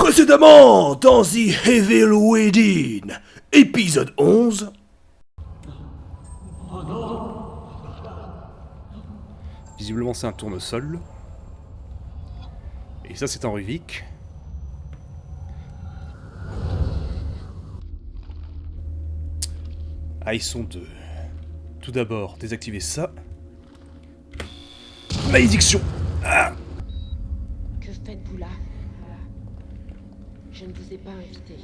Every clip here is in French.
Précédemment, dans The Evil Within, épisode 11... Visiblement c'est un tournesol. Et ça c'est un Ruvik. Ah, ils sont deux. Tout d'abord, désactiver ça. Malédiction! Ah! Que faites-vous là? Je ne vous ai pas invité.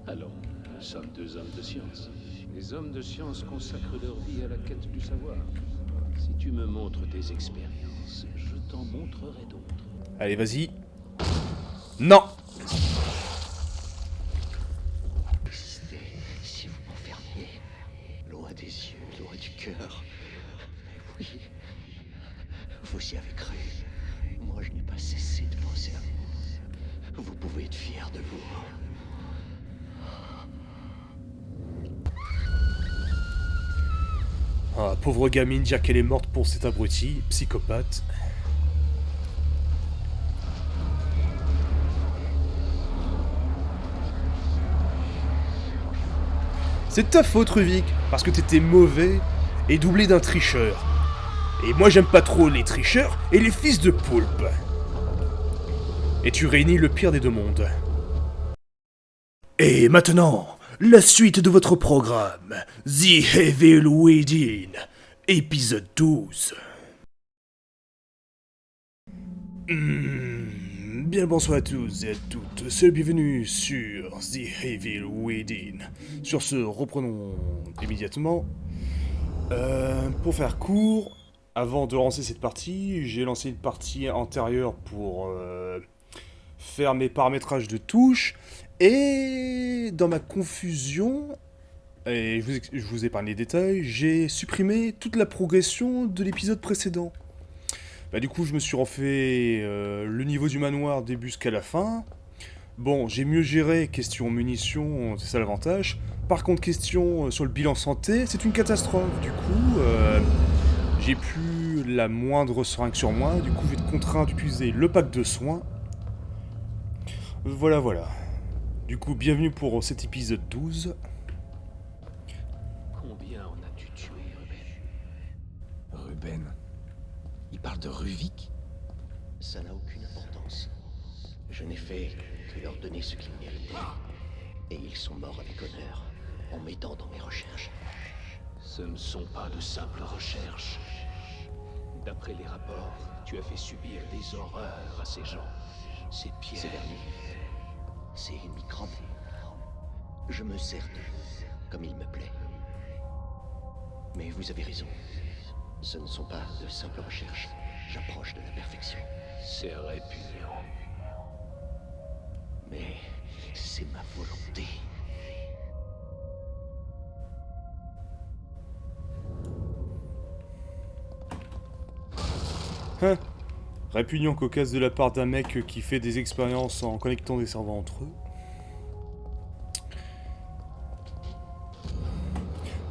Allons, nous sommes deux hommes de science. Les hommes de science consacrent leur vie à la quête du savoir. Si tu me montres tes expériences, je t'en montrerai d'autres. Allez, vas-y. Non! Si vous m'enfermiez, loin des yeux, loin du cœur. Oui, vous y avez cru. Moi, je n'ai pas cessé de penser à vous. Vous pouvez être fiers de vous. Ah, pauvre gamine, dire qu'elle est morte pour cet abruti, psychopathe. C'est ta faute, Ruvik, parce que t'étais mauvais et doublé d'un tricheur. Et moi, j'aime pas trop les tricheurs et les fils de poulpe. Et tu réunis le pire des deux mondes. Et maintenant, la suite de votre programme, The Evil Within, épisode 12. Bien le bonsoir à tous et à toutes, c'est bienvenue sur The Evil Within. Sur ce, reprenons immédiatement. Pour faire court, avant de lancer cette partie, j'ai lancé une partie antérieure pour faire mes paramétrages de touches. Et dans ma confusion, et je vous épargne les détails, j'ai supprimé toute la progression de l'épisode précédent. Bah du coup je me suis refait le niveau du manoir début jusqu'à la fin. Bon, j'ai mieux géré question munitions, c'est ça l'avantage. Par contre question sur le bilan santé, c'est une catastrophe. Du coup, j'ai plus la moindre seringue sur moi, du coup je vais être contraint d'utiliser le pack de soins. Voilà. Du coup, bienvenue pour cet épisode 12. Combien en as-tu tué, Ruben? Ruben, il parle de Ruvik? Ça n'a aucune importance. Je n'ai fait que leur donner ce qu'ils méritaient. Et ils sont morts avec honneur, en m'aidant dans mes recherches. Ce ne sont pas de simples recherches. D'après les rapports, tu as fait subir des horreurs à ces gens. Ces pierres. Ces derniers, ces microbes, je me sers d'eux, comme il me plaît. Mais vous avez raison. Ce ne sont pas de simples recherches. J'approche de la perfection. C'est répugnant. Mais c'est ma volonté. Hein? Répugnant cocasse de la part d'un mec qui fait des expériences en connectant des serveurs entre eux.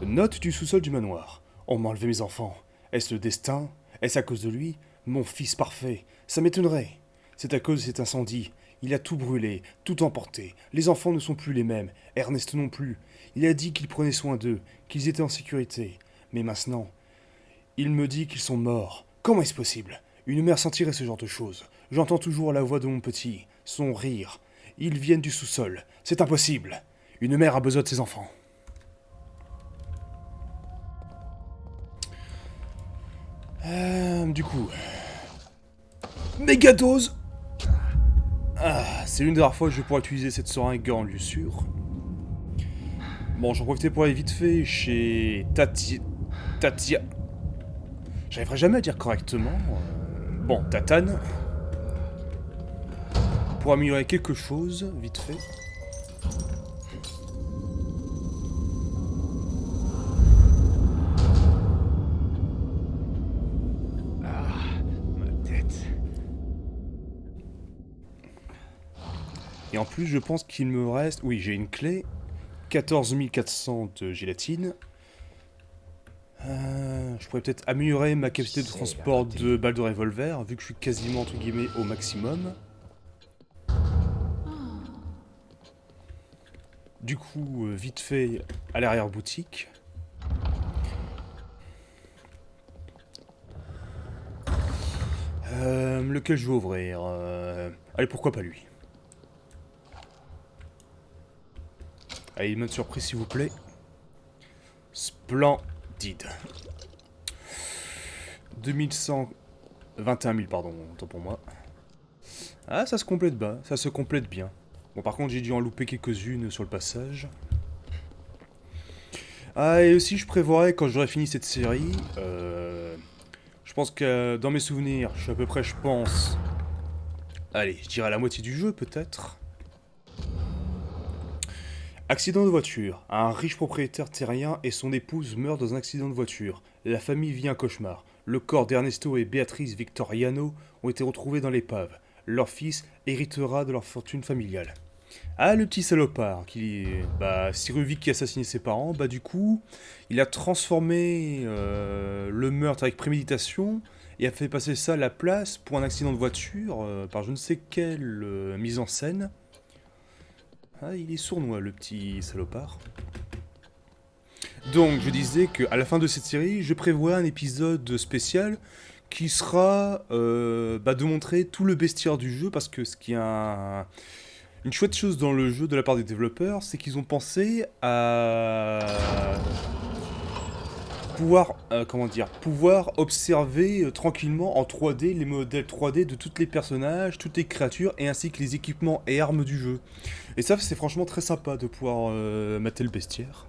Note du sous-sol du manoir. On m'a enlevé mes enfants. Est-ce le destin? Est-ce à cause de lui? Mon fils parfait. Ça m'étonnerait. C'est à cause de cet incendie. Il a tout brûlé, tout emporté. Les enfants ne sont plus les mêmes. Ernest non plus. Il a dit qu'il prenait soin d'eux, qu'ils étaient en sécurité. Mais maintenant, il me dit qu'ils sont morts. Comment est-ce possible? Une mère sentirait ce genre de choses. J'entends toujours la voix de mon petit, son rire. Ils viennent du sous-sol. C'est impossible. Une mère a besoin de ses enfants. Du coup... Mégadose. Ah, c'est l'une des rares fois que je vais pouvoir utiliser cette seringue en lieu sûr. Bon, j'en profitais pour aller vite fait chez Tatia... J'arriverai jamais à dire correctement... Bon, Tatane. Pour améliorer quelque chose, vite fait. Ma tête. Et en plus, je pense qu'il me reste... Oui, j'ai une clé. 14 400 de gélatine. Je pourrais peut-être améliorer ma capacité de transport de balles de revolver, vu que je suis quasiment, entre guillemets, au maximum. Du coup, vite fait, à l'arrière-boutique. Lequel je vais ouvrir allez, pourquoi pas lui. Allez, une bonne surprise s'il vous plaît. Splendide. 2100... 21 000, pardon, autant pour moi. Ah, ça se complète bas, ça se complète bien. Bon, par contre, j'ai dû en louper quelques-unes sur le passage. Ah, et aussi, je prévoirais, quand j'aurai fini cette série, je pense que dans mes souvenirs, je suis à peu près, je pense... Allez, je dirais à la moitié du jeu, peut-être. Accident de voiture. Un riche propriétaire terrien et son épouse meurent dans un accident de voiture. La famille vit un cauchemar. Le corps d'Ernesto et Beatrice Victoriano ont été retrouvés dans l'épave. Leur fils héritera de leur fortune familiale. Ah, le petit salopard, Siruvic qui a assassiné ses parents, du coup, il a transformé le meurtre avec préméditation et a fait passer ça à la place pour un accident de voiture par je ne sais quelle mise en scène. Ah, il est sournois, le petit salopard. Donc, je disais qu'à la fin de cette série, je prévois un épisode spécial qui sera de montrer tout le bestiaire du jeu, parce que ce qui est une chouette chose dans le jeu de la part des développeurs, c'est qu'ils ont pensé à pouvoir observer tranquillement en 3D les modèles 3D de tous les personnages, toutes les créatures, et ainsi que les équipements et armes du jeu. Et ça, c'est franchement très sympa de pouvoir mater le bestiaire.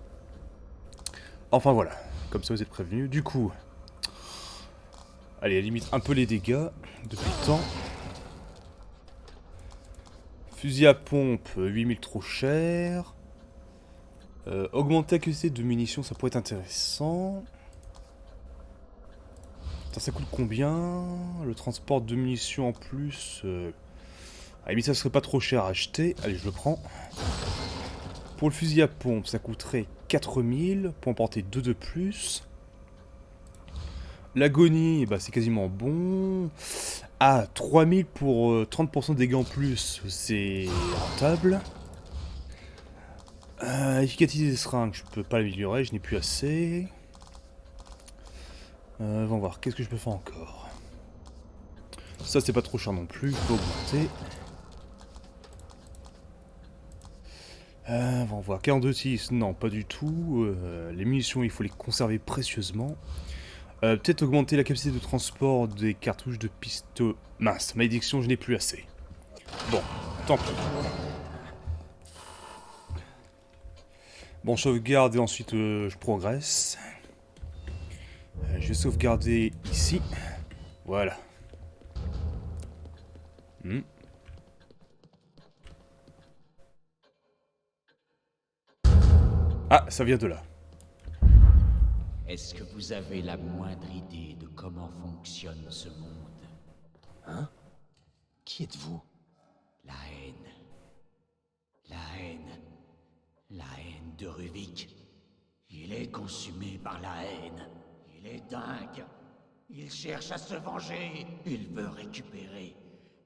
Enfin voilà, comme ça vous êtes prévenus. Du coup, allez, à la limite un peu les dégâts depuis le temps. Fusil à pompe, 8000 trop cher. Augmenter la quantité de munitions, ça pourrait être intéressant. Ça coûte combien? Le transport de munitions en plus. À la limite, ça serait pas trop cher à acheter. Allez, je le prends. Pour le fusil à pompe, ça coûterait 4000 pour en porter 2 de plus. L'agonie, c'est quasiment bon. Ah, 3000 pour 30% de dégâts en plus, c'est rentable. Efficacité des seringues, je peux pas l'améliorer, je n'ai plus assez. On va voir, qu'est-ce que je peux faire encore? Ça, c'est pas trop cher non plus, je peux augmenter. On va voir, 42-6, non, pas du tout. Les munitions, il faut les conserver précieusement. Peut-être augmenter la capacité de transport des cartouches de pistolet. Mince, malédiction, je n'ai plus assez. Bon, tant pis. Bon, sauvegarde et ensuite je progresse. Je vais sauvegarder ici. Voilà. Ah, ça vient de là. Est-ce que vous avez la moindre idée de comment fonctionne ce monde? Hein? Qui êtes-vous? La haine. La haine. La haine de Ruvik. Il est consumé par la haine. Il est dingue. Il cherche à se venger. Il veut récupérer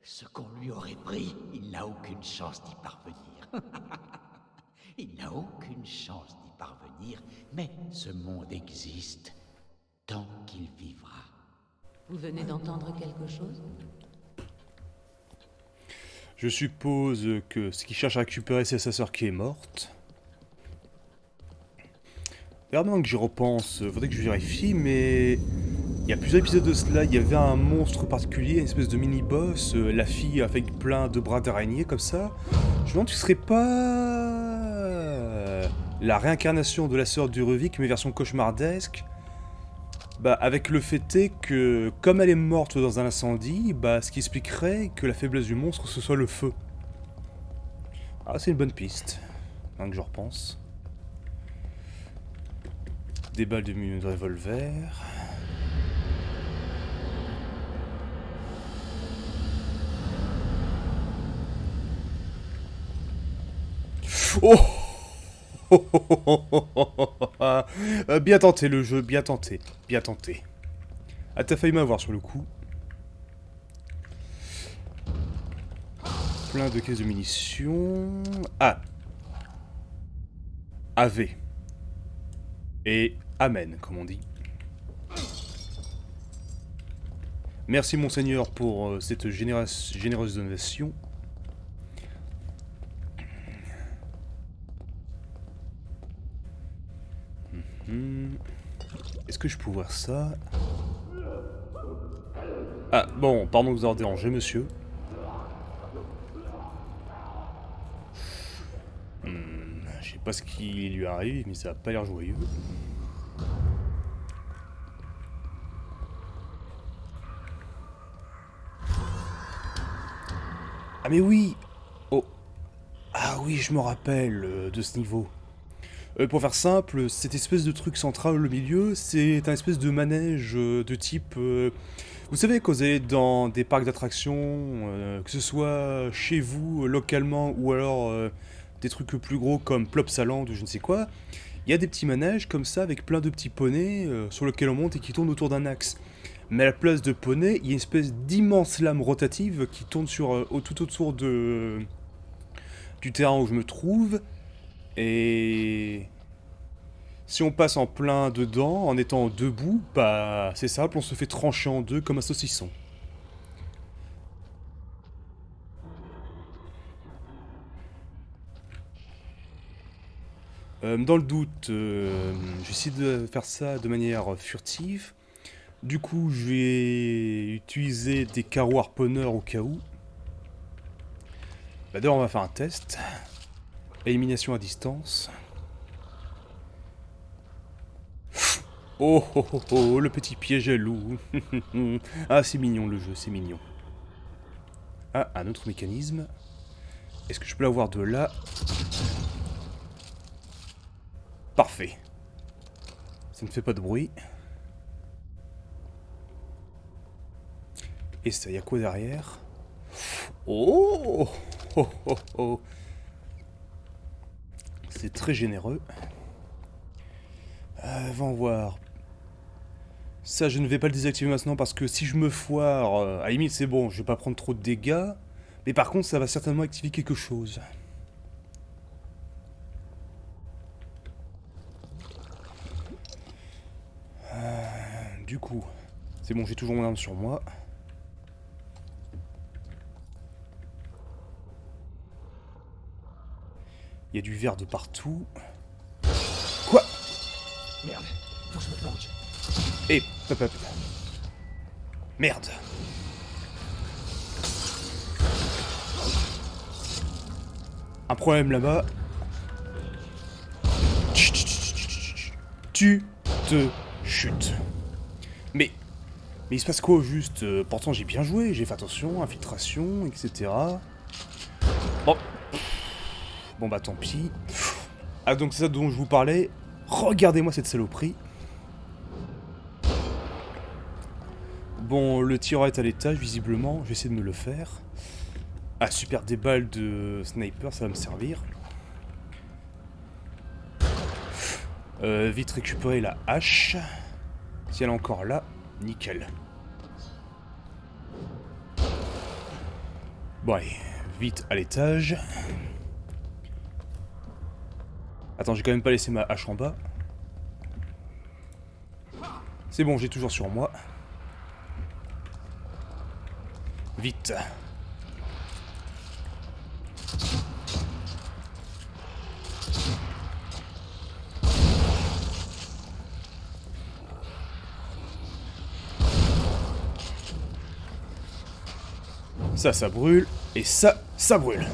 ce qu'on lui aurait pris. Il n'a aucune chance d'y parvenir. Il n'a aucune chance d'y parvenir, mais ce monde existe tant qu'il vivra. Vous venez d'entendre quelque chose? Je suppose que ce qu'il cherche à récupérer, c'est sa sœur qui est morte. D'ailleurs, maintenant que j'y repense, faudrait que je vérifie, mais il y a plusieurs épisodes de cela, il y avait un monstre particulier, une espèce de mini-boss, la fille avec plein de bras d'araignée comme ça. Je me demande, tu serais pas la réincarnation de la sœur du Ruvik, mais version cauchemardesque. Avec le fait est que, comme elle est morte dans un incendie, ce qui expliquerait que la faiblesse du monstre, ce soit le feu. Ah, c'est une bonne piste, que je repense. Des balles de revolver. Oh! Bien tenté le jeu, bien tenté, bien tenté. Ah, t'as failli m'avoir sur le coup. Plein de caisses de munitions. Ah! Ave. Et Amen, comme on dit. Merci monseigneur pour cette généreuse donation. Est-ce que je peux voir ça? Ah, bon, pardon de vous avoir dérangé, monsieur. Je sais pas ce qui lui arrive, mais ça a pas l'air joyeux. Ah mais oui! Oh! Ah oui, je me rappelle de ce niveau. Pour faire simple, cette espèce de truc central au milieu, c'est un espèce de manège de type... vous savez, quand vous allez dans des parcs d'attractions, que ce soit chez vous, localement, ou alors des trucs plus gros comme Plopsaland ou je ne sais quoi, il y a des petits manèges comme ça avec plein de petits poneys sur lesquels on monte et qui tournent autour d'un axe. Mais à la place de poney, il y a une espèce d'immense lame rotative qui tourne tout autour du terrain où je me trouve. Et si on passe en plein dedans, en étant debout, bah c'est simple, on se fait trancher en deux comme un saucisson. Dans le doute, j'essaie de faire ça de manière furtive. Du coup, je vais utiliser des carreaux harponneurs au cas où. Bah, d'ailleurs, on va faire un test. Élimination à distance. Oh oh oh oh, le petit piège à loup. Ah, c'est mignon le jeu, c'est mignon. Ah, un autre mécanisme. Est-ce que je peux l'avoir de là? Parfait. Ça ne fait pas de bruit. Et ça, y a quoi derrière? Oh oh oh oh. C'est très généreux. Va voir. Ça, je ne vais pas le désactiver maintenant parce que si je me foire, à la limite, c'est bon, je vais pas prendre trop de dégâts. Mais par contre, ça va certainement activer quelque chose. Du coup, c'est bon, j'ai toujours mon arme sur moi. Il y a du verre de partout. Quoi? Merde, faut que je me planque. Eh, hop hop. Merde. Un problème là-bas. Tu te chutes. Mais il se passe quoi au juste? Pourtant j'ai bien joué, j'ai fait attention, infiltration, etc. Bon. Bon bah tant pis. Ah donc c'est ça dont je vous parlais. Regardez-moi cette saloperie. Bon, le tireur est à l'étage visiblement, je vais essayer de me le faire. Ah super, des balles de sniper, ça va me servir. Vite récupérer la hache. Si elle est encore là, nickel. Bon allez, vite à l'étage. Attends, j'ai quand même pas laissé ma hache en bas. C'est bon, j'ai toujours sur moi. Vite. Ça brûle. Et ça brûle.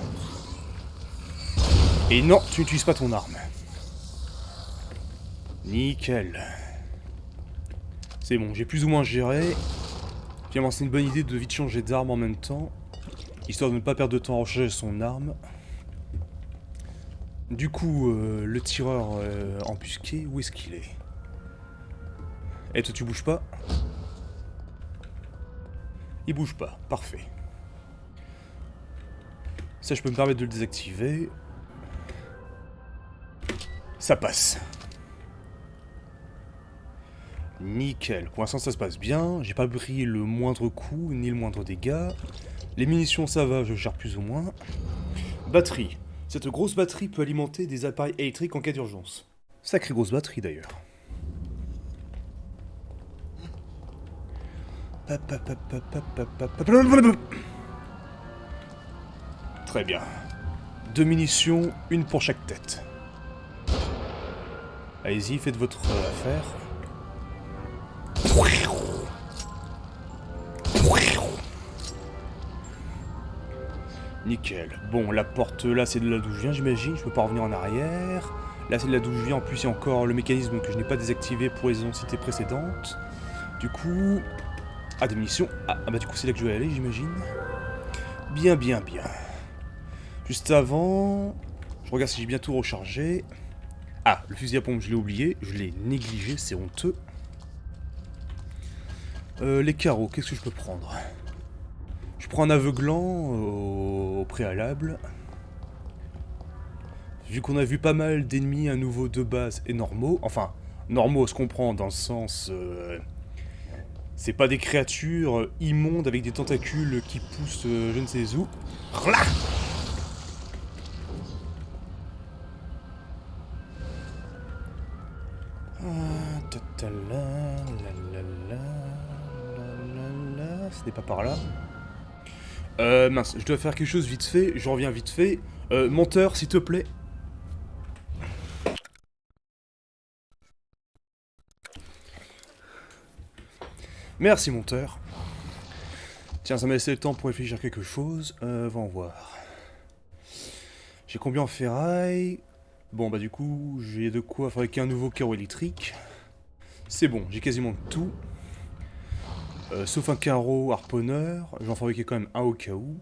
Et non, tu n'utilises pas ton arme. Nickel. C'est bon, j'ai plus ou moins géré. Finalement, c'est une bonne idée de vite changer d'arme en même temps. Histoire de ne pas perdre de temps à recharger son arme. Du coup, le tireur embusqué, où est-ce qu'il est? Eh, toi, tu bouges pas? Il bouge pas, parfait. Ça, je peux me permettre de le désactiver. Ça passe. Nickel. Pour l'instant, ça se passe bien. J'ai pas pris le moindre coup, ni le moindre dégât. Les munitions, ça va, je gère plus ou moins. Batterie. Cette grosse batterie peut alimenter des appareils électriques en cas d'urgence. Sacrée grosse batterie d'ailleurs. Très bien. 2 munitions, une pour chaque tête. Allez-y, faites votre affaire. Nickel. Bon, la porte là, c'est de là d'où je viens, j'imagine. Je peux pas revenir en arrière. Là, c'est de là d'où je viens. En plus, il y a encore le mécanisme que je n'ai pas désactivé pour les entités précédentes. Du coup... Ah, des munitions. Ah, bah du coup, c'est là que je vais aller, j'imagine. Bien, bien, bien. Juste avant... Je regarde si j'ai bien tout rechargé. Ah, le fusil à pompe, je l'ai oublié. Je l'ai négligé, c'est honteux. Les carreaux, qu'est-ce que je peux prendre? Je prends un aveuglant au préalable. Vu qu'on a vu pas mal d'ennemis à nouveau de base et normaux. Enfin, normaux, se comprend dans le sens... c'est pas des créatures immondes avec des tentacules qui poussent je ne sais où. Rla ce n'est pas par là. Mince, je dois faire quelque chose vite fait, je reviens vite fait. Monteur, s'il te plaît. Merci, monteur. Tiens, ça m'a laissé le temps pour réfléchir à quelque chose. Va voir. J'ai combien en ferraille? Bon, bah du coup, j'ai de quoi fabriquer un nouveau carreau électrique. C'est bon, j'ai quasiment tout. Sauf un carreau harponneur. Je vais en fabriquer quand même un au cas où.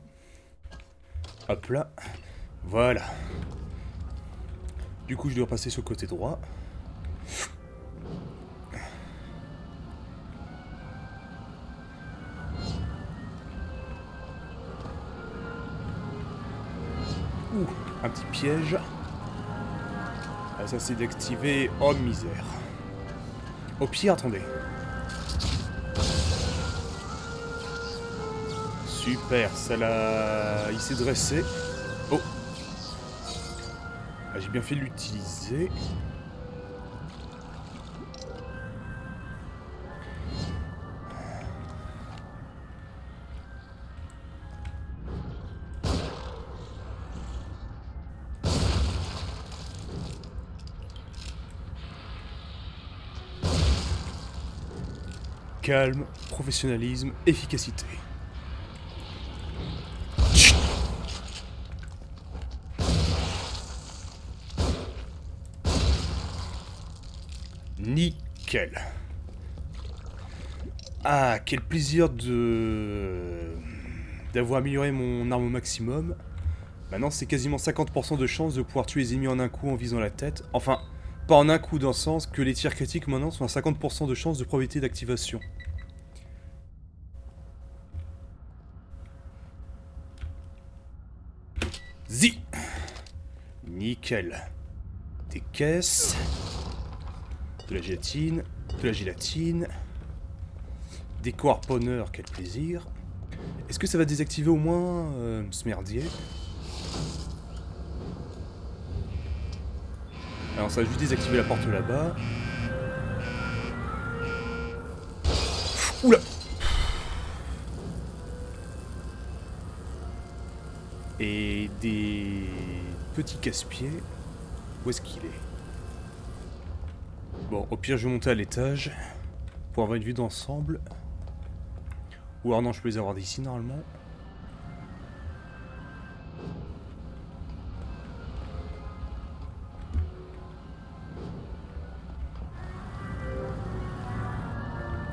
Hop là. Voilà. Du coup, je dois passer sur le côté droit. Ouh, un petit piège. Ah, ça c'est d'activer. Oh misère. Au pire, attendez. Super, ça l'a... Il s'est dressé. Oh. Ah, j'ai bien fait de l'utiliser. Calme, professionnalisme, efficacité. Nickel. Ah, quel plaisir d'avoir amélioré mon arme au maximum. Maintenant, c'est quasiment 50% de chance de pouvoir tuer les ennemis en un coup en visant la tête. Enfin, pas en un coup dans le sens que les tirs critiques maintenant sont à 50% de chance de probabilité d'activation. Zi. Nickel. Des caisses. De la gélatine. De la gélatine. Des co-harponneurs, quel plaisir. Est-ce que ça va désactiver au moins ce merdier? Alors ça va juste désactiver la porte là-bas. Oula! Et des petits casse-pieds. Où est-ce qu'il est? Bon, au pire je vais monter à l'étage pour avoir une vue d'ensemble. Ou alors non, je peux les avoir d'ici normalement.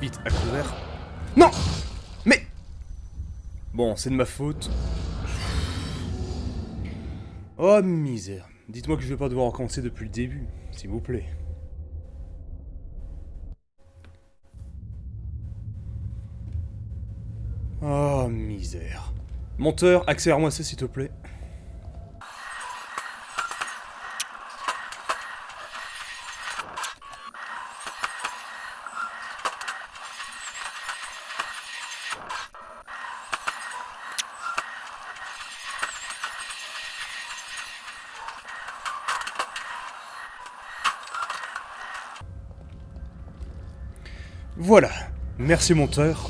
Vite, à couvert. Non! Mais... Bon, c'est de ma faute. Oh, misère. Dites-moi que je vais pas devoir recommencer depuis le début, s'il vous plaît. Oh, misère. Monteur, accélère-moi ça, s'il te plaît. Voilà. Merci monteur.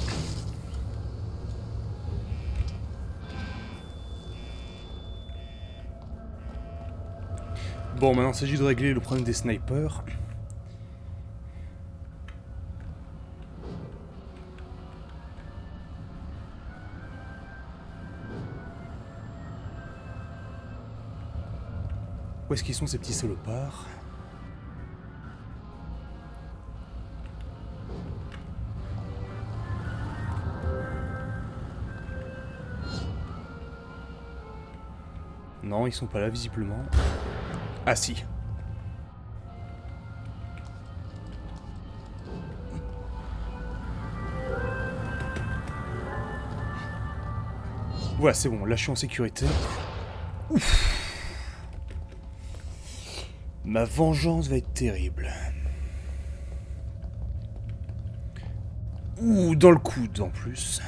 Bon, maintenant il s'agit de régler le problème des snipers. Où est-ce qu'ils sont ces petits salopards? Non, ils sont pas là visiblement. Ah si. Voilà, c'est bon, là je suis en sécurité. Ouf. Ma vengeance va être terrible. Ouh, dans le coude en plus.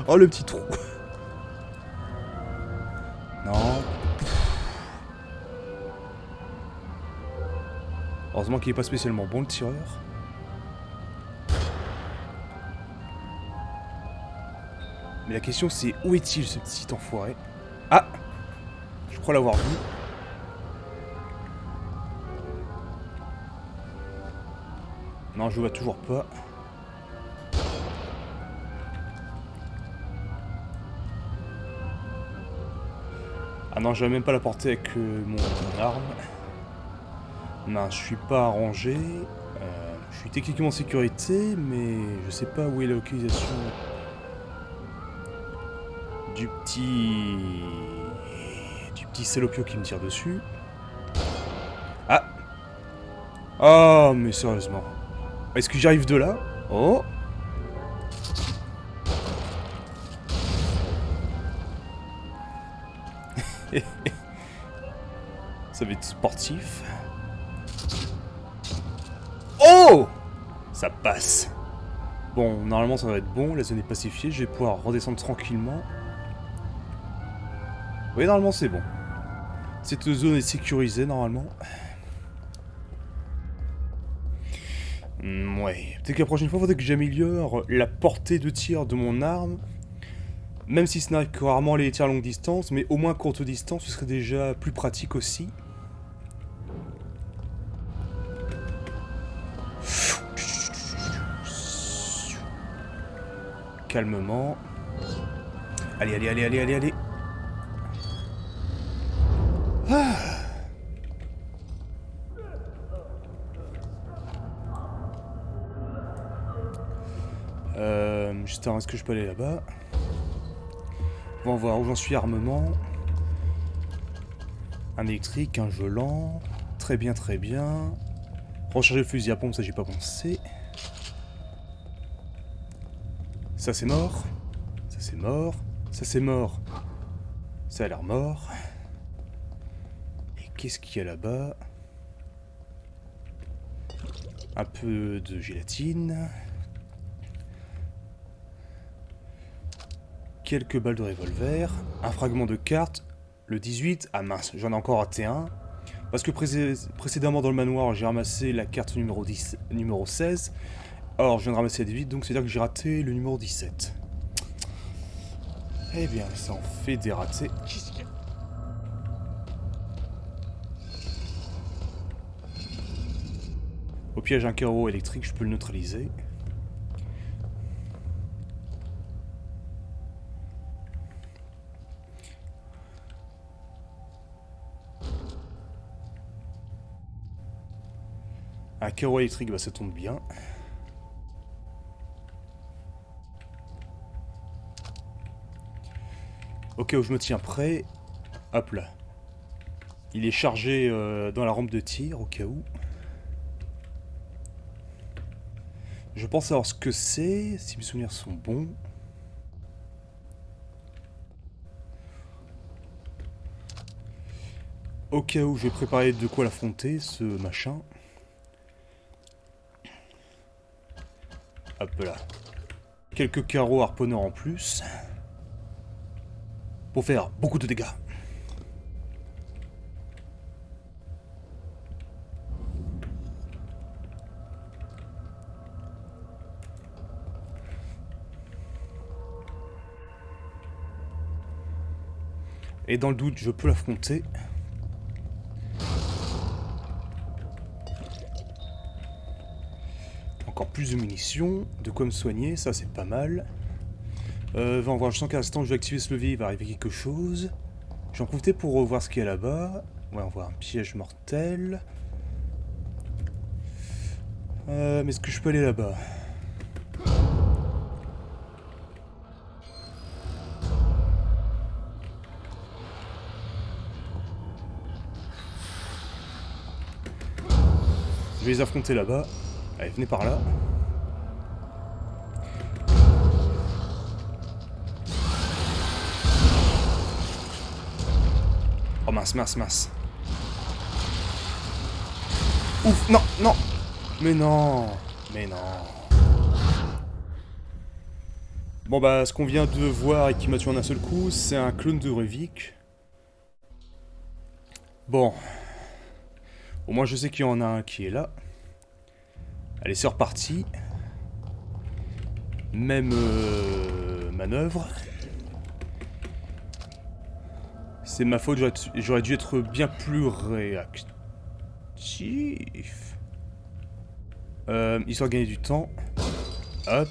Oh le petit trou. Non. Heureusement qu'il est pas spécialement bon le tireur. Mais la question c'est où est-il ce petit enfoiré? Ah, je crois l'avoir vu. Non, je le vois toujours pas. Ah non, je vais même pas la porter avec mon arme. Non, je suis pas arrangé. Je suis techniquement en sécurité, mais je sais pas où est la localisation du petit salopio qui me tire dessus. Ah. Oh, mais sérieusement. Est-ce que j'arrive de là? Oh. Ça va être sportif. Oh! Ça passe. Bon, normalement ça va être bon, la zone est pacifiée, je vais pouvoir redescendre tranquillement. Oui, normalement c'est bon. Cette zone est sécurisée normalement. Ouais, peut-être que la prochaine fois, il faudrait que j'améliore la portée de tir de mon arme. Même si ce n'arrive que rarement les tirs à longue distance, mais au moins courte distance, ce serait déjà plus pratique aussi. Calmement. Allez, allez, allez, allez, allez, allez. Ah. Juste avant, est-ce que je peux aller là-bas? On va voir où j'en suis armement. Un électrique, un gelant. Très bien, très bien. Recharger le fusil à pompe, ça j'ai pas pensé. Ça c'est mort. Ça c'est mort. Ça c'est mort. Ça a l'air mort. Et qu'est-ce qu'il y a là-bas? Un peu de gélatine. Quelques balles de revolver. Un fragment de carte. Le 18. Ah mince, j'en ai encore raté un. Parce que précédemment dans le manoir, j'ai ramassé la carte numéro 16. Alors je viens de ramasser la 18, donc c'est-à-dire que j'ai raté le numéro 17. Eh bien, ça en fait des ratés. Au pire, j'ai un carreau électrique, je peux le neutraliser. Un carreau électrique, bah ça tombe bien. Au cas où je me tiens prêt, hop là. Il est chargé dans la rampe de tir, au cas où. Je pense savoir ce que c'est, si mes souvenirs sont bons. Au cas où, je vais préparer de quoi l'affronter, ce machin. Hop là. Quelques carreaux harponneurs en plus. Pour faire beaucoup de dégâts. Et dans le doute, je peux l'affronter. Encore plus de munitions, de quoi me soigner, ça c'est pas mal. Va en voir, je sens qu'à l'instant je vais activer ce levier, il va arriver quelque chose. J'en profiter pour voir ce qu'il y a là-bas. Ouais, on voit un piège mortel. Mais est-ce que je peux aller là-bas? Je vais les affronter là-bas. Allez, venez par là. Oh mince, mince, mince. Ouf, non, non. Mais non, mais non. Bon bah, ce qu'on vient de voir et qui m'a tué en un seul coup, c'est un clone de Ruvik. Bon. Au moins je sais qu'il y en a un qui est là. Allez, c'est reparti. Même manœuvre. C'est ma faute, j'aurais dû être bien plus réactif. Histoire de gagner du temps. Hop.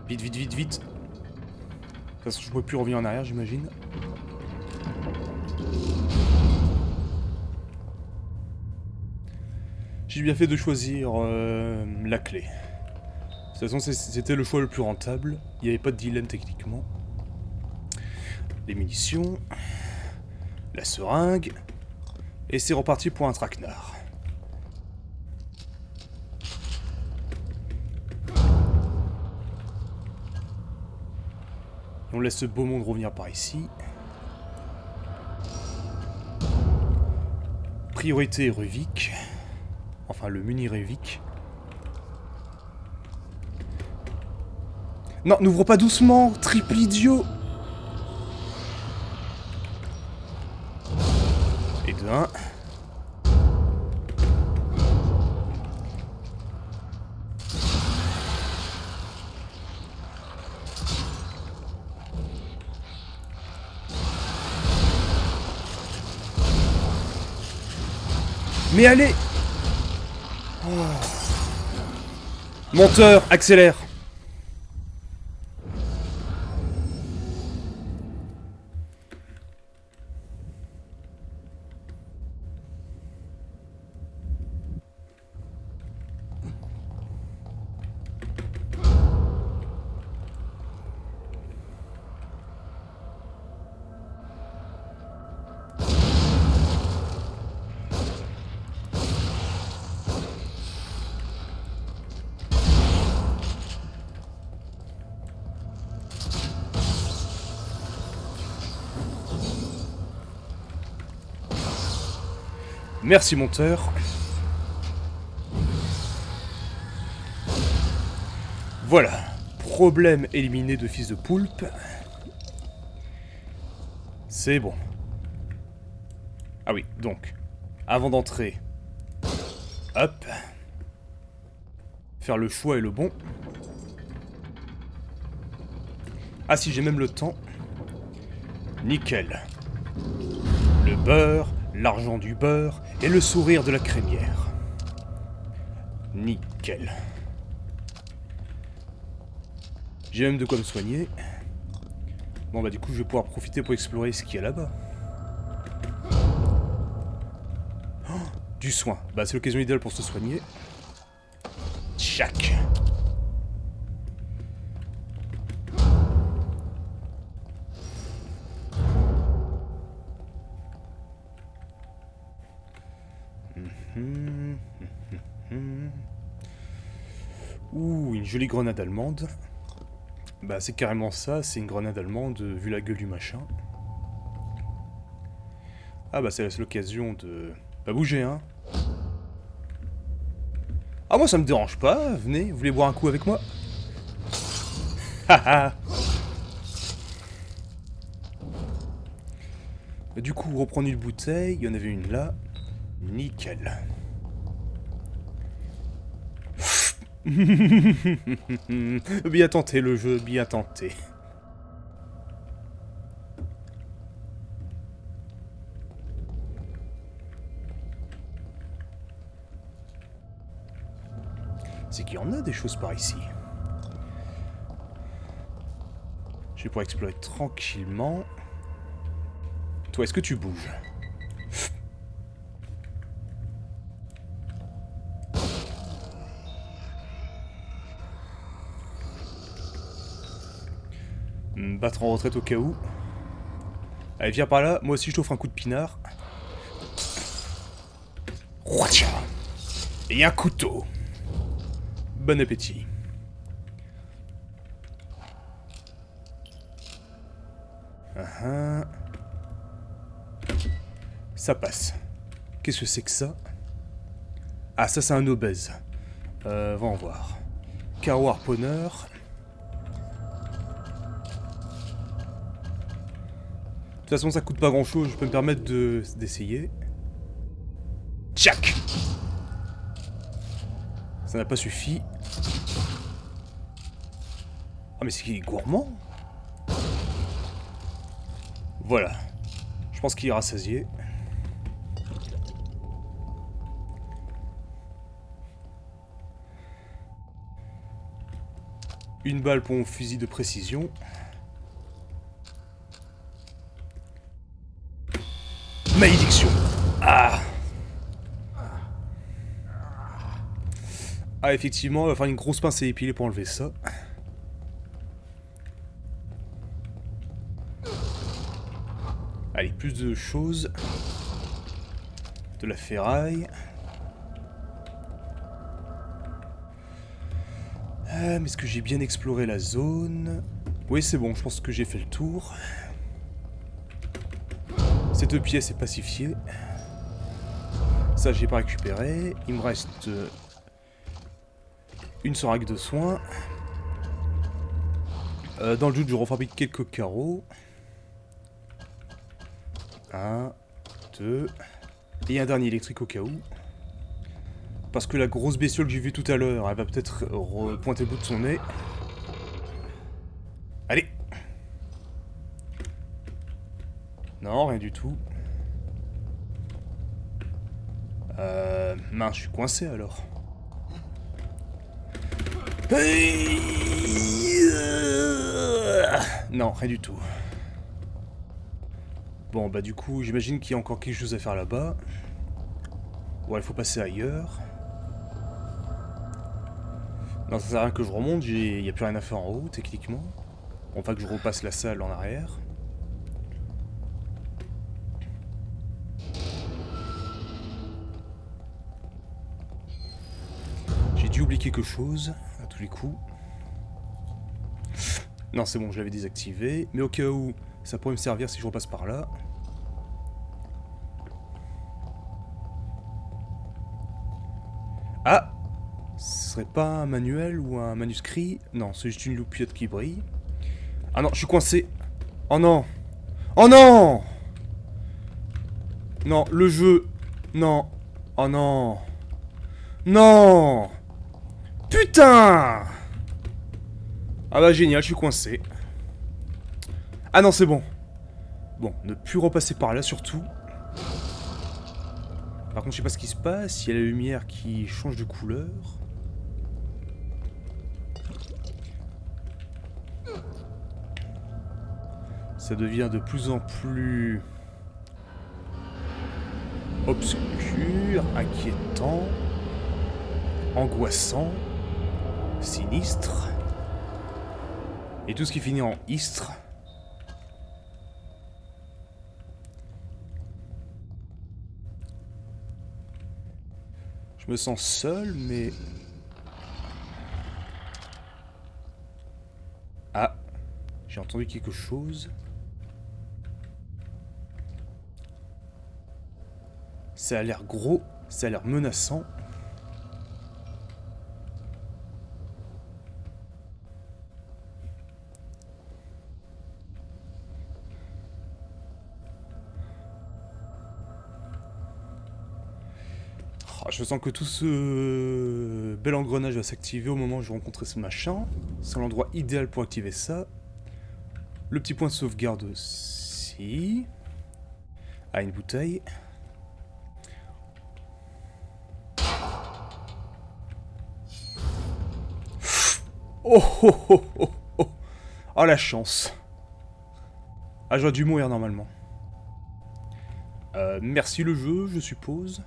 Vite, vite, vite, vite. De toute façon, je ne peux plus revenir en arrière, j'imagine. J'ai bien fait de choisir la clé. De toute façon, c'était le choix le plus rentable. Il n'y avait pas de dilemme techniquement. Les munitions. La seringue. Et c'est reparti pour un traquenard. Et on laisse ce beau monde revenir par ici. Priorité Ruvik. Enfin, le muni Ruvik. Non, n'ouvre pas doucement, triple idiot. Et de 1. Mais allez. Oh. Monteur, accélère. Merci monteur. Voilà. Problème éliminé de fils de poulpe. C'est bon. Ah oui, donc. Avant d'entrer. Hop. Faire le choix et le bon. Ah si, j'ai même le temps. Nickel. Le beurre, l'argent du beurre et le sourire de la crémière. Nickel. J'ai même de quoi me soigner. Bon bah du coup je vais pouvoir profiter pour explorer ce qu'il y a là-bas. Oh, du soin. Bah c'est l'occasion idéale pour se soigner. Tchac. Ouh, une jolie grenade allemande. Bah c'est carrément ça, c'est une grenade allemande vu la gueule du machin. Ah bah c'est l'occasion de... Pas bouger hein. Ah moi ça me dérange pas, venez, vous voulez boire un coup avec moi? Haha. Du coup, reprendre une bouteille, il y en avait une là. Nickel. Bien tenté le jeu, bien tenté. C'est qu'il y en a des choses par ici. Je vais pouvoir explorer tranquillement. Toi, est-ce que tu bouges? Battre en retraite au cas où. Allez, viens par là. Moi aussi, je t'offre un coup de pinard. Et un couteau. Bon appétit. Ça passe. Qu'est-ce que c'est que ça? Ah, ça c'est un obèse. Va en voir. Carreau harponneur. De toute façon, ça coûte pas grand chose, je peux me permettre d'essayer. Tchac! Ça n'a pas suffi. Ah, mais c'est qu'il est gourmand! Voilà. Je pense qu'il est rassasié. Une balle pour mon fusil de précision. Malédiction. Ah. Ah, effectivement, il va falloir une grosse pince à épiler pour enlever ça. Allez, plus de choses. De la ferraille. Mais est-ce que j'ai bien exploré la zone? Oui, c'est bon, je pense que j'ai fait le tour. Ces deux pièces est pacifiée. Ça, j'ai pas récupéré. Il me reste une seringue de soins. Dans le doute, je refabrique quelques carreaux. 1, 2. Et un dernier électrique au cas où. Parce que la grosse bestiole que j'ai vue tout à l'heure, elle va peut-être pointer le bout de son nez. Allez! Non, rien du tout. Mince, je suis coincé alors. Non, rien du tout. Bon, bah du coup, j'imagine qu'il y a encore quelque chose à faire là-bas. Ouais, il faut passer ailleurs. Non, ça sert à rien que je remonte, il n'y a plus rien à faire en haut, techniquement. Enfin, que je repasse la salle en arrière. J'ai dû oublier quelque chose, à tous les coups. Non, c'est bon, je l'avais désactivé. Mais au cas où, ça pourrait me servir si je repasse par là. Ah! Ce serait pas un manuel ou un manuscrit? Non, c'est juste une loupiote qui brille. Ah non, je suis coincé. Oh non! Oh non! Non, le jeu. Non. Oh non. Non! Putain! Ah bah génial, je suis coincé. Ah non, c'est bon. Bon, ne plus repasser par là surtout. Par contre, je sais pas ce qui se passe. Il y a la lumière qui change de couleur. Ça devient de plus en plus obscur, inquiétant, angoissant, sinistre. Et tout ce qui finit en istre. Je me sens seul, mais... Ah. J'ai entendu quelque chose. Ça a l'air gros, ça a l'air menaçant. Je sens que tout ce bel engrenage va s'activer au moment où je vais rencontrer ce machin. C'est l'endroit idéal pour activer ça. Le petit point de sauvegarde aussi. Ah, une bouteille. Oh oh oh oh oh. Ah, la chance. Ah, j'aurais dû mourir normalement. Merci le jeu, je suppose.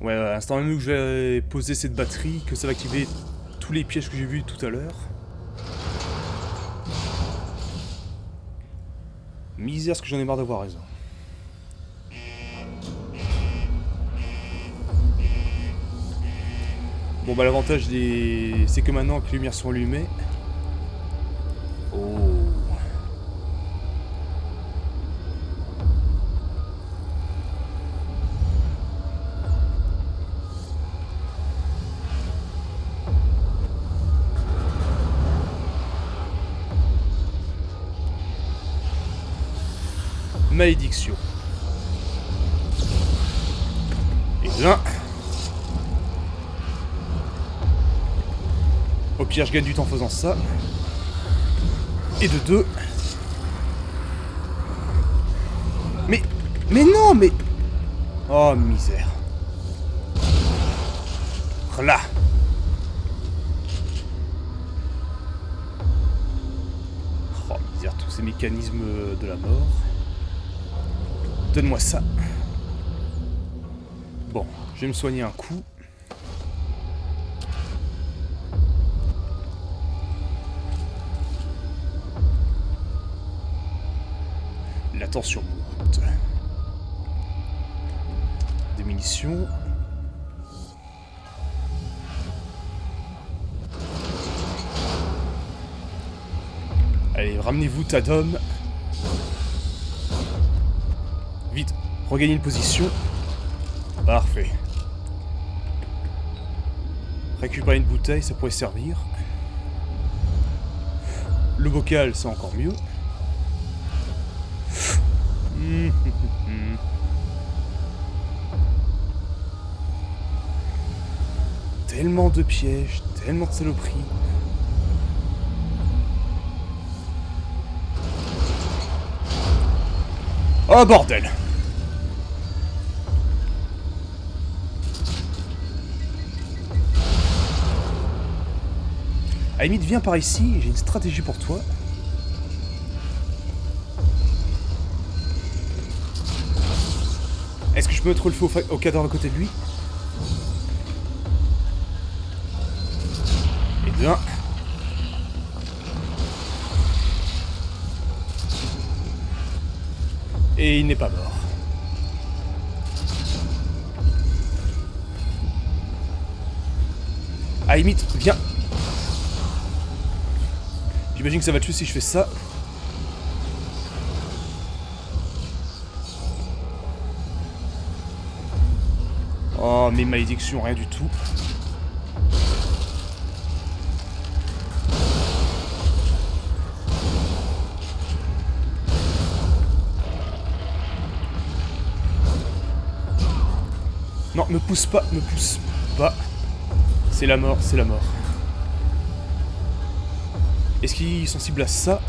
Ouais, à l'instant même où je vais poser cette batterie, que ça va activer tous les pièges que j'ai vus tout à l'heure. Misère, ce que j'en ai marre d'avoir raison. Bon bah l'avantage c'est que maintenant que les lumières sont allumées... Oh... Malédiction. Et là... Au pire, je gagne du temps en faisant ça. Et de 2. Mais non, mais... Oh, misère. Là. Oh, misère, tous ces mécanismes de la mort. Donne-moi ça. Bon, je vais me soigner un coup. La tension monte. Des munitions. Allez, ramenez-vous, Tadom. Vite, regagnez une position. Parfait. Récupérer une bouteille, ça pourrait servir. Le bocal, c'est encore mieux. Tellement de pièges, tellement de saloperies. Oh bordel! À la limite, viens par ici, j'ai une stratégie pour toi. Est-ce que je peux mettre le feu au cadavre à côté de lui? Et bien... Et il n'est pas mort. À la limite, viens. J'imagine que ça va tuer si je fais ça. Oh, mes malédictions, rien du tout. Non, me pousse pas, me pousse pas. C'est la mort, c'est la mort. Est-ce qu'ils sont sensibles à ça?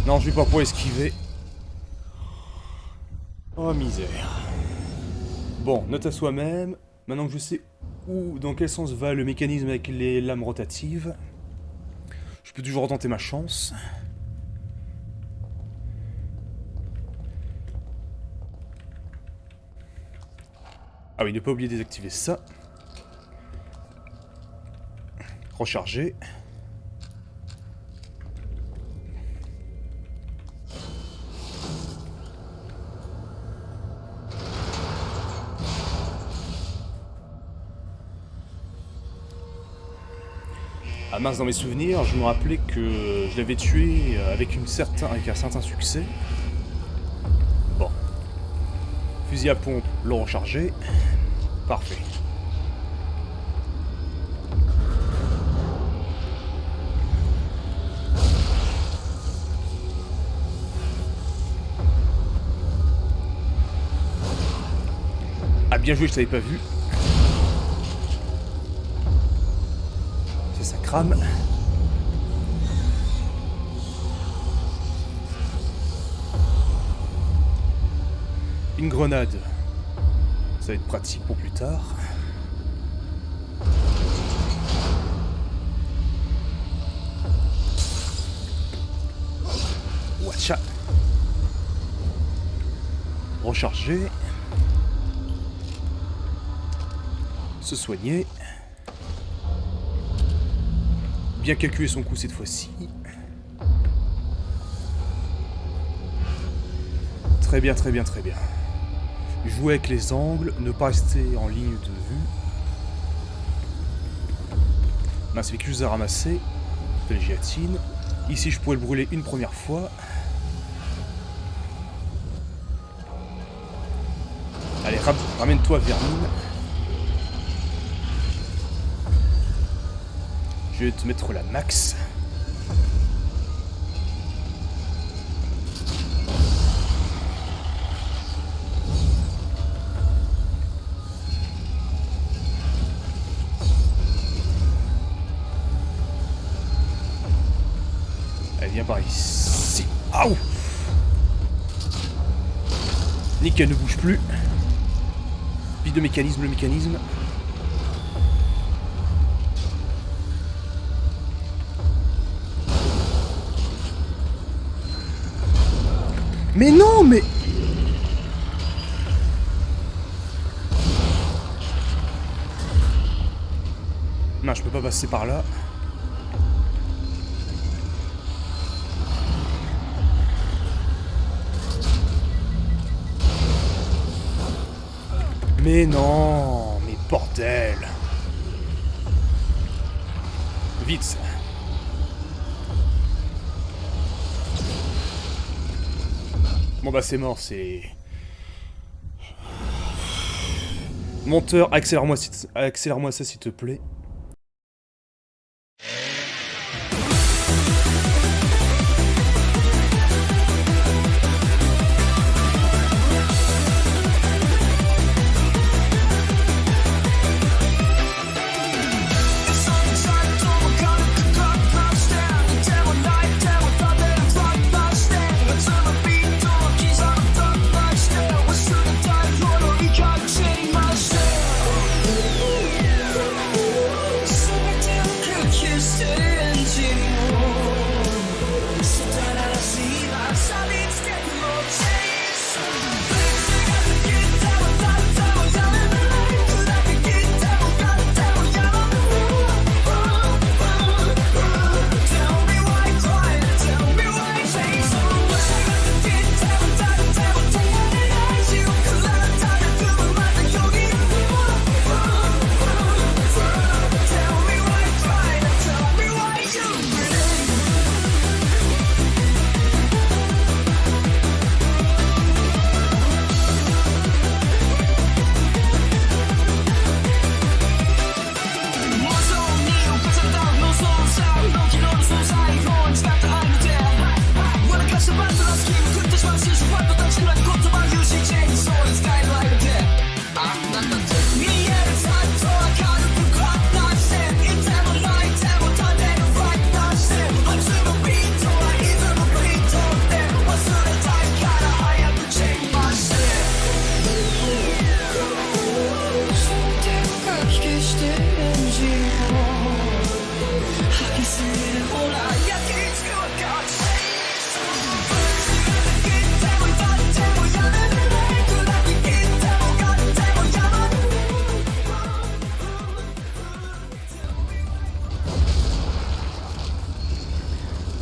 Non, je vais pas pouvoir esquiver. Oh, misère. Bon, note à soi-même. Maintenant que je sais où, dans quel sens va le mécanisme avec les lames rotatives, je peux toujours tenter ma chance. Ah oui, ne pas oublier de désactiver ça. Recharger. Ah mince, dans mes souvenirs, je me rappelais que je l'avais tué avec un certain succès. Bon. Fusil à pompe, le recharger. Parfait. Ah bien joué, je t'avais pas vu. Ça crame. Une grenade. Ça va être pratique pour plus tard. Watcha. Recharger. Se soigner. Bien calculer son coup cette fois-ci. Très bien, très bien, très bien. Jouer avec les angles, ne pas rester en ligne de vue. Mince, il fait que juste à ramasser. De la gélatine. Ici, je pourrais le brûler une première fois. Allez, ramène-toi, vermine. Je vais te mettre la max. Elle vient par ici. Aouh! Nickel, ne bouge plus. Vide le mécanisme. Mais non, mais... Non, je peux pas passer par là. Mais non, mais bordel. Vite. Bon bah c'est mort, c'est... Monteur, accélère-moi ça s'il te plaît.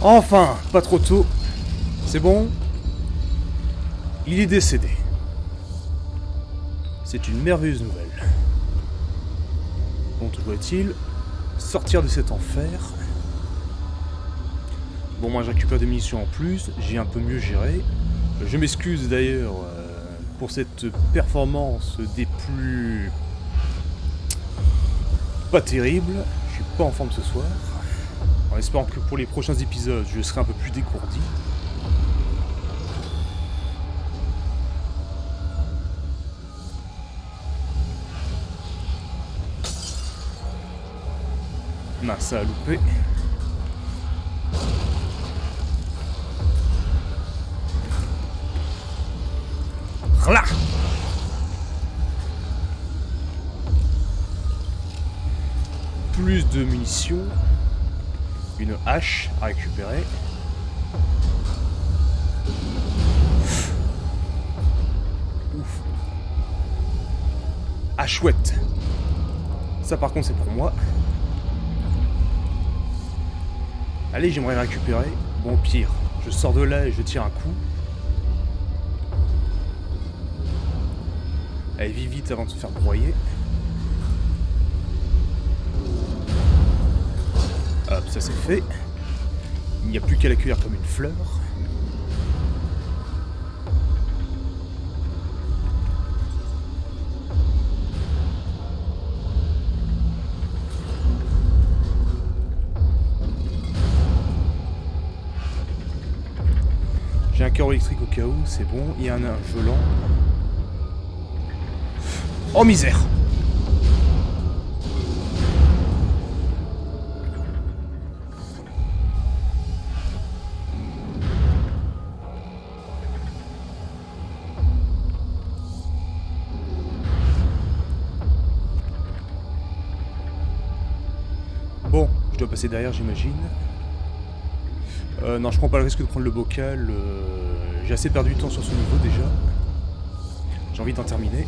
Enfin, pas trop tôt. C'est bon. Il est décédé. C'est une merveilleuse nouvelle. Donc doit-il sortir de cet enfer ? Bon, moi je récupère des munitions en plus, j'ai un peu mieux géré. Je m'excuse d'ailleurs pour cette performance des plus... pas terrible. Je suis pas en forme ce soir. En espérant que pour les prochains épisodes, je serai un peu plus dégourdi. Mince, ça a loupé. Là. Plus de munitions. Une hache à récupérer. Ouf. Ah chouette. Ça par contre c'est pour moi. Allez, j'aimerais la récupérer. Bon, pire, je sors de là et je tire un coup. Allez, vite, vite avant de se faire broyer. Hop, ça c'est fait. Il n'y a plus qu'à l'accueillir comme une fleur. J'ai un cœur électrique au cas où, c'est bon. Il y a un gelant. Oh misère! Bon, je dois passer derrière, j'imagine. Non, je prends pas le risque de prendre le bocal. J'ai assez perdu de temps sur ce niveau déjà. J'ai envie d'en terminer.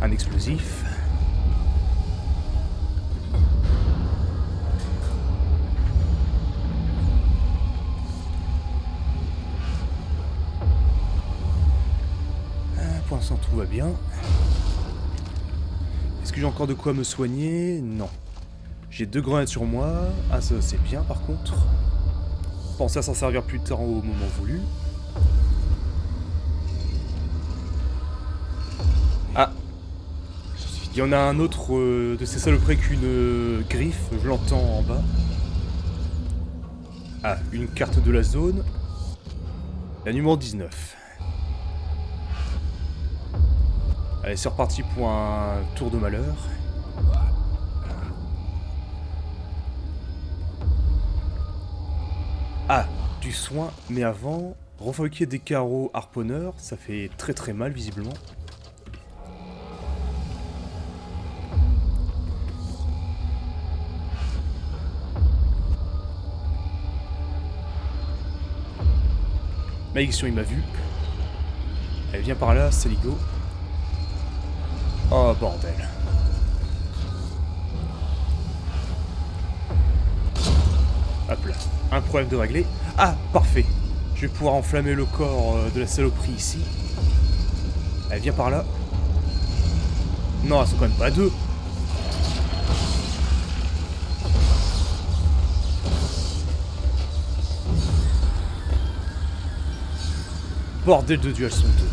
Un explosif. Pour l'instant tout va bien. Est-ce que j'ai encore de quoi me soigner? Non. J'ai 2 grenades sur moi. Ah ça c'est bien par contre. Pensez à s'en servir plus tard au moment voulu. Ah. Il y en a un autre de ces saloperies qu'une griffe, je l'entends en bas. Ah, une carte de la zone. La numéro 19. Allez, c'est reparti pour un tour de malheur. Ah, du soin, mais avant, refabriquer des carreaux harponneurs, ça fait très très mal visiblement. Malédiction, il m'a vu. Allez, viens par là, saligo. Oh, bordel. Hop là. Un problème de régler. Ah, parfait. Je vais pouvoir enflammer le corps de la saloperie ici. Allez, viens par là. Non, elles sont quand même pas deux. Bordel de Dieu, elles sont deux.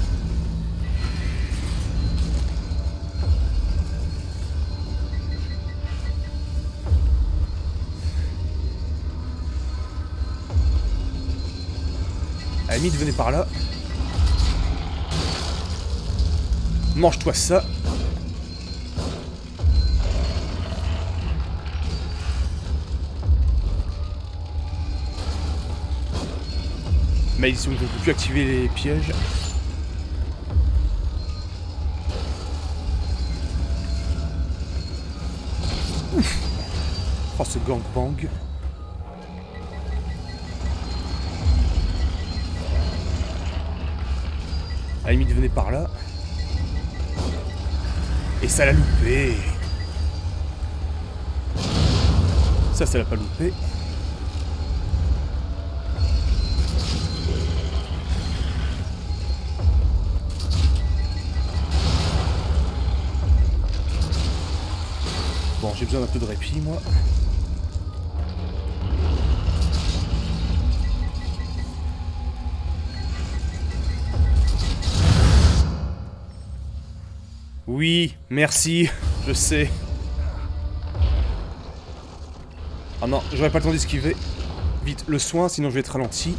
À la limite, venez par là. Mange-toi ça. Malédiction, je ne peux plus activer les pièges. Ouf. Oh, ce gangbang. À la limite, venez par là. Et ça l'a loupé. Ça l'a pas loupé. Bon, j'ai besoin d'un peu de répit, moi. Oui, merci, je sais. Ah non, j'aurais pas le temps d'esquiver. Vite, le soin, sinon je vais être ralenti.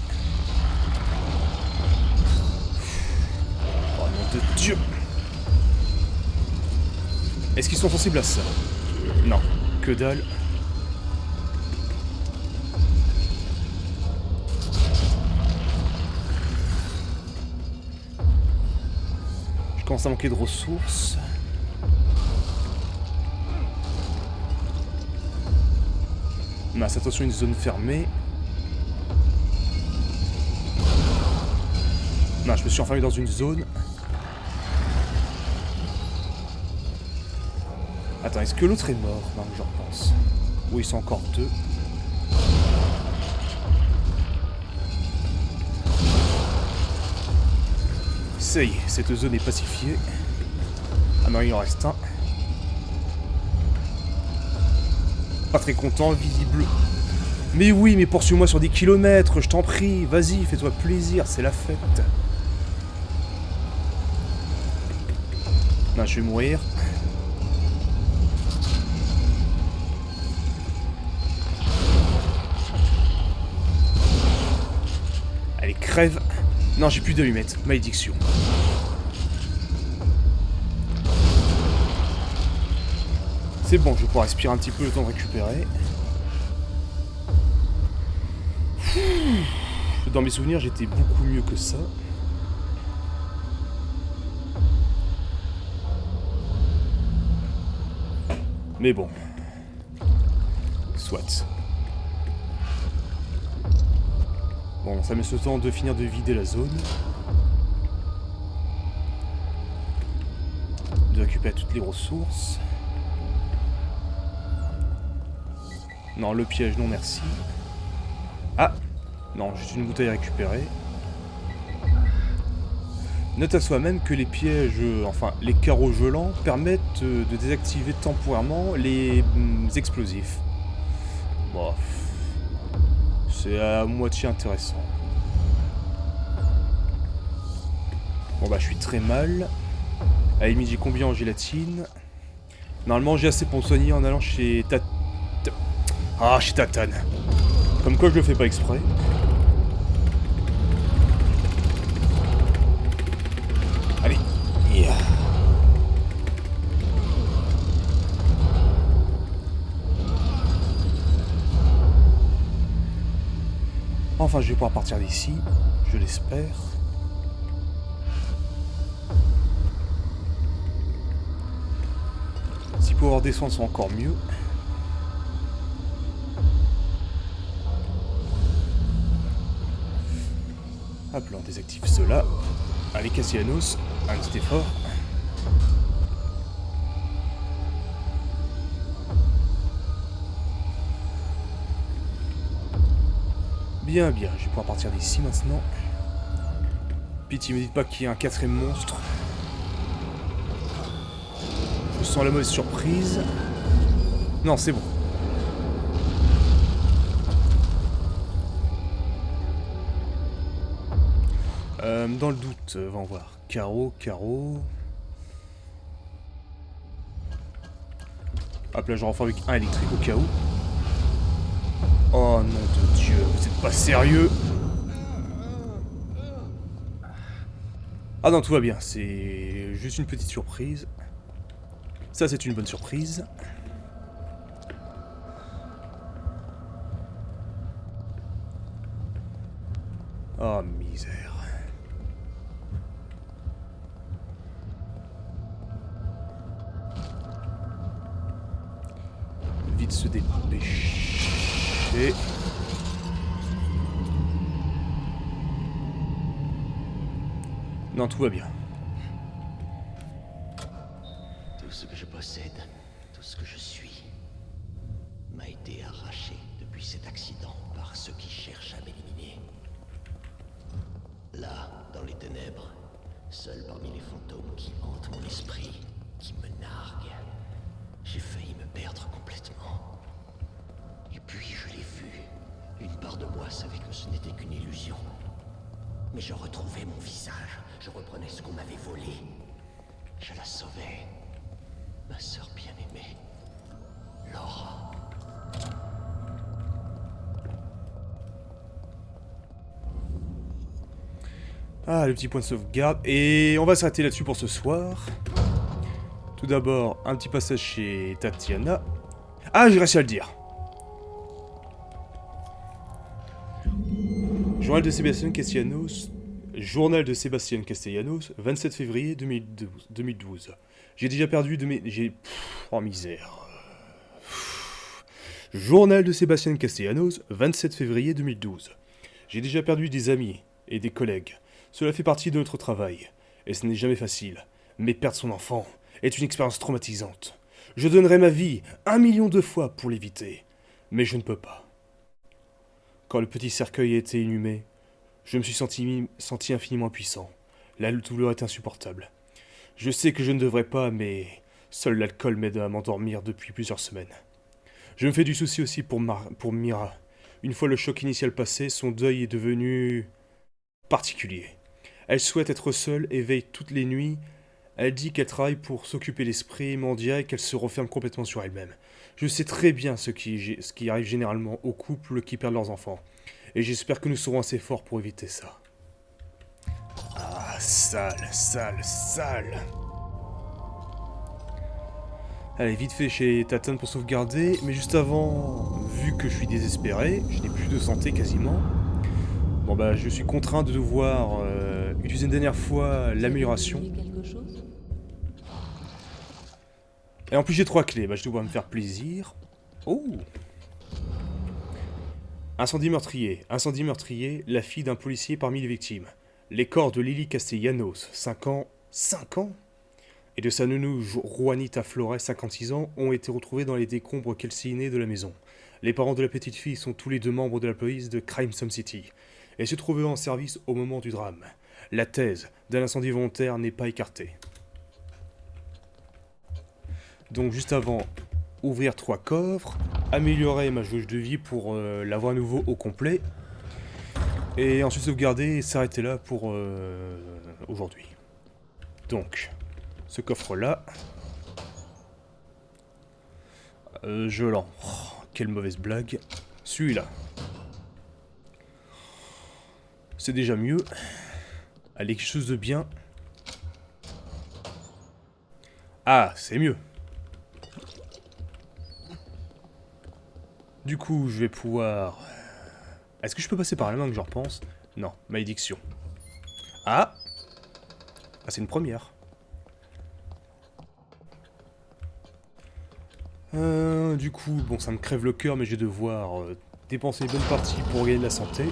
Oh nom de Dieu. Est-ce qu'ils sont sensibles à ça? Non, que dalle. Je commence à manquer de ressources. Mince, attention, une zone fermée. Non, je me suis enfermé dans une zone. Attends, est-ce que l'autre est mort? Non, je repense. Oui, ils sont encore deux. Ça y est, cette zone est pacifiée. Ah non, il en reste un. Pas très content, visible. Mais oui, mais poursuis-moi sur des kilomètres, je t'en prie. Vas-y, fais-toi plaisir, c'est la fête. Non, je vais mourir. Allez, crève. Non, j'ai plus d'allumettes. Malédiction. C'est bon, je vais pouvoir respirer un petit peu le temps de récupérer. Dans mes souvenirs, j'étais beaucoup mieux que ça. Mais bon. Soit. Bon, ça me laisse le temps de finir de vider la zone. De récupérer toutes les ressources. Non, le piège, non merci. Ah! Non, juste une bouteille à récupérer. Note à soi-même que les pièges, enfin les carreaux gelants, permettent de désactiver temporairement les explosifs. Bon, c'est à moitié intéressant. Bon bah je suis très mal. À la limite j'ai combien en gélatine? Normalement j'ai assez pour me soigner en allant chez chez Tatane. Comme quoi je le fais pas exprès. Allez. Yeah. Enfin je vais pouvoir partir d'ici. Je l'espère. Si pouvoir descendre c'est encore mieux. Hop là, on désactive cela. Allez, Cassianos, un petit effort. Bien, bien, je vais pouvoir partir d'ici maintenant. Pitié, me dites pas qu'il y a un quatrième monstre. Je sens la mauvaise surprise. Non, c'est bon. Dans le doute, on va voir. Carreau, carreau. Hop là, je renfort avec un électrique au cas où. Oh nom de Dieu, vous êtes pas sérieux? Ah non, tout va bien, c'est juste une petite surprise. Ça, c'est une bonne surprise. Oh misère. Vite se dépêcher. Non, tout va bien. Tout ce que je possède, tout ce que je suis, m'a été arraché depuis cet accident par ceux qui cherchent à m'éliminer. Là, dans les ténèbres, seul parmi les fantômes qui hantent mon esprit, qui me narguent, J'ai failli me perdre complètement. Et puis je l'ai vu. Une part de moi savait que ce n'était qu'une illusion. Mais je retrouvais mon visage. Je reprenais ce qu'on m'avait volé. Je la sauvais. Ma sœur bien-aimée. Laura. Ah, le petit point de sauvegarde. Et on va s'arrêter là-dessus pour ce soir. Tout d'abord, un petit passage chez Tatiana. Ah, j'ai réussi à le dire. Journal de Sébastien Castellanos. Journal de Sébastien Castellanos, 27 février 2012. J'ai déjà perdu de mes... Oh, misère. Journal de Sébastien Castellanos, 27 février 2012. J'ai déjà perdu des amis et des collègues. Cela fait partie de notre travail. Et ce n'est jamais facile. Mais perdre son enfant est une expérience traumatisante. Je donnerais ma vie 1 million de fois pour l'éviter. Mais je ne peux pas. Quand le petit cercueil a été inhumé, je me suis senti infiniment impuissant. La douleur est insupportable. Je sais que je ne devrais pas, mais seul l'alcool m'aide à m'endormir depuis plusieurs semaines. Je me fais du souci aussi pour Mira. Une fois le choc initial passé, son deuil est devenu particulier. Elle souhaite être seule et veille toutes les nuits. Elle dit qu'elle travaille pour s'occuper l'esprit, mais on dirait qu'elle se referme complètement sur elle-même. Je sais très bien ce qui arrive généralement aux couples qui perdent leurs enfants. Et j'espère que nous serons assez forts pour éviter ça. Ah, sale, sale, sale. Allez, vite fait chez Tatane pour sauvegarder. Mais juste avant, vu que je suis désespéré, je n'ai plus de santé quasiment. Bon bah, je suis contraint de devoir utiliser une dernière fois l'amélioration. Quelque chose? Et en plus j'ai 3 clés, bah je dois me faire plaisir. Oh! Incendie meurtrier, la fille d'un policier parmi les victimes. Les corps de Lily Castellanos, 5 ans, 5 ans? Et de sa nounou Juanita Flores, 56 ans, ont été retrouvés dans les décombres calcinés de la maison. Les parents de la petite fille sont tous les deux membres de la police de Crimson City, et se trouvaient en service au moment du drame. La thèse d'un incendie volontaire n'est pas écartée. Donc juste avant, ouvrir 3 coffres, améliorer ma jauge de vie pour l'avoir à nouveau au complet, et ensuite sauvegarder et s'arrêter là pour aujourd'hui. Donc, ce coffre-là, je l'en... Oh, quelle mauvaise blague. Celui-là. C'est déjà mieux. Allez, quelque chose de bien. Ah, c'est mieux. Du coup, je vais pouvoir... Est-ce que je peux passer par la main que je repense? Non, malédiction. Ah! Ah, c'est une première. Du coup, bon, ça me crève le cœur, mais je vais devoir dépenser une bonne partie pour gagner de la santé.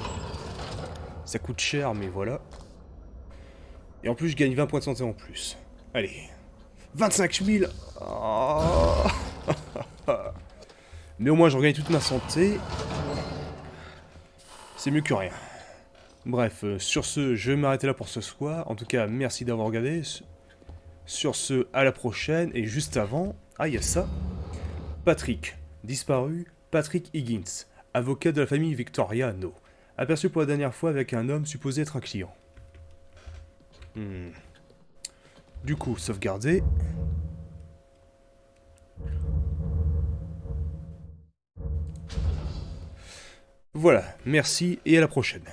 Ça coûte cher, mais voilà. Et en plus, je gagne 20 points de santé en plus. Allez. 25 000 oh. Mais au moins, je regagne toute ma santé. C'est mieux que rien. Bref, sur ce, je vais m'arrêter là pour ce soir. En tout cas, merci d'avoir regardé. Sur ce, à la prochaine. Et juste avant... Ah, il y a ça. Patrick, disparu, Patrick Higgins, avocat de la famille Victoriano, aperçu pour la dernière fois avec un homme supposé être un client. Du coup, sauvegarder. Voilà, merci et à la prochaine.